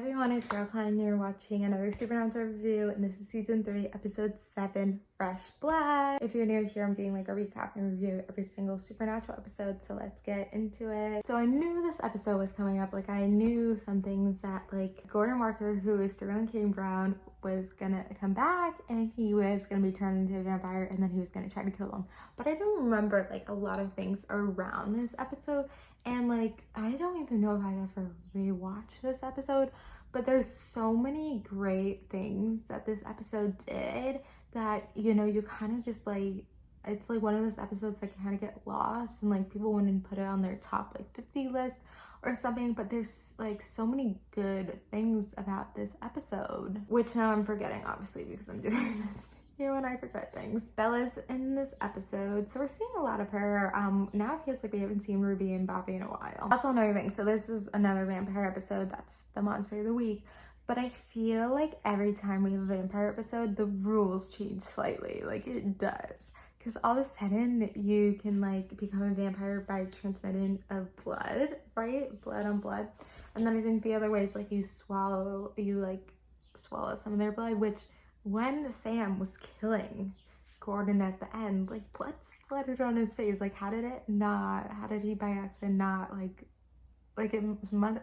everyone, it's Girl Klein. You're watching another Supernatural review, and this is season 3, episode 7, Fresh Blood. If you're new here, I'm doing like a recap and review every single Supernatural episode, so let's get into it. So I knew this episode was coming up. Like, I knew some things that, like, Gordon Walker, who is Sterling K. Brown, was gonna come back and he was gonna be turned into a vampire, and then he was gonna try to kill him. But I don't remember like a lot of things around this episode. And like, I don't even know if I ever rewatched this episode, but there's so many great things that this episode did that, you know, you kind of just like, it's like one of those episodes that kind of get lost and like people wouldn't put it on their top like 50 list or something, but there's like so many good things about this episode, which now I'm forgetting obviously because I'm doing this video and I forget things. Bella's in this episode, so we're seeing a lot of her. Now it feels like we haven't seen Ruby and Bobby in a while. Also, another thing, so this is another vampire episode, that's the monster of the week, but I feel like every time we have a vampire episode, the rules change slightly. Like, it does. Because all of a sudden, you can like become a vampire by transmitting of blood, right? Blood on blood. And then I think the other way is like you swallow some of their blood, which when Sam was killing Gordon at the end, like blood splattered on his face. Like, how did he by accident not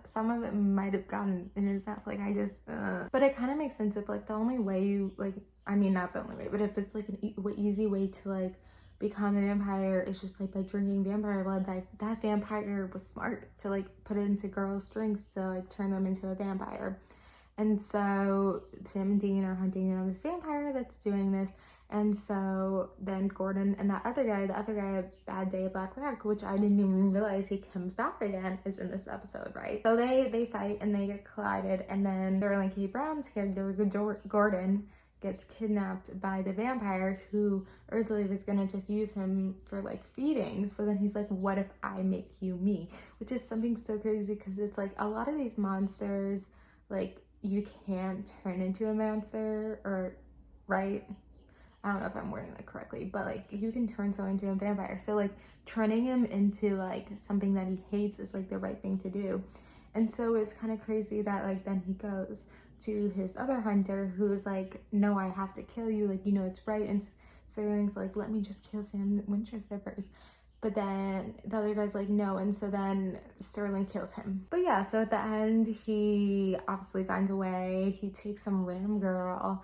some of it might have gotten in his mouth. Like, I just, But it kind of makes sense if like the only way you like, I mean, not the only way, but if it's like an easy way to like become a vampire is just like by drinking vampire blood, like that vampire was smart to like put it into girls' drinks to like turn them into a vampire. And so Sam and Dean are hunting down this vampire that's doing this. And so then Gordon and the other guy, Bad Day Black Rag, which I didn't even realize he comes back again, is in this episode, right? So they fight and they get collided, and then Sterling K. Brown's character, Gordon, gets kidnapped by the vampire, who originally was gonna just use him for like feedings, but then he's like, what if I make you me? Which is something so crazy, because it's like a lot of these monsters, like, you can't turn into a monster, or right? I don't know if I'm wording that correctly, but like you can turn someone into a vampire. So like turning him into like something that he hates is like the right thing to do. And so it's kind of crazy that like then he goes to his other hunter who's like, no, I have to kill you, like, you know, it's right. And Sterling's like, let me just kill Sam Winchester first. But then the other guy's like, no. And so then Sterling kills him. But yeah, so at the end, he obviously finds a way. He takes some random girl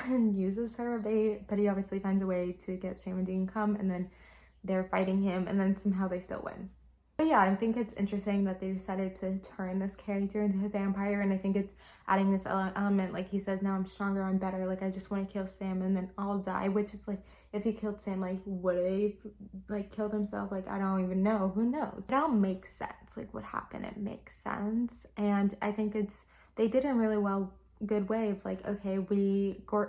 and uses her a bait, but he obviously finds a way to get Sam and Dean come, and then they're fighting him, and then somehow they still win. But yeah, I think it's interesting that they decided to turn this character into a vampire, and I think it's adding this element, like he says, now I'm stronger, I'm better, like I just want to kill Sam and then I'll die, which is like, if he killed Sam, like, would he like killed himself? Like, I don't even know, who knows? It all makes sense, like what happened, it makes sense. And I think they did it in really good way of like, okay,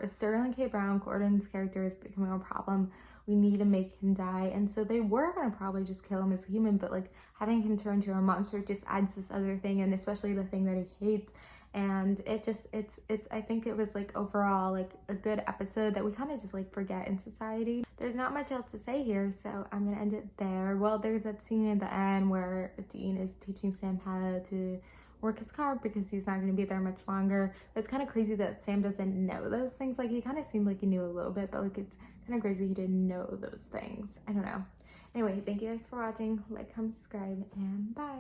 Sterling K. Brown, Gordon's character, is becoming a problem, we need to make him die. And so they were gonna probably just kill him as a human, but like having him turn to a monster just adds this other thing, and especially the thing that he hates. And it's I think it was like overall like a good episode that we kind of just like forget in society. There's not much else to say here, so I'm gonna end it there. Well, there's that scene at the end where Dean is teaching Sam how to work his car because he's not going to be there much longer. But it's kind of crazy that Sam doesn't know those things. Like, he kind of seemed like he knew a little bit, but like it's kind of crazy he didn't know those things. I don't know. Anyway, thank you guys for watching. Like, comment, subscribe, and bye.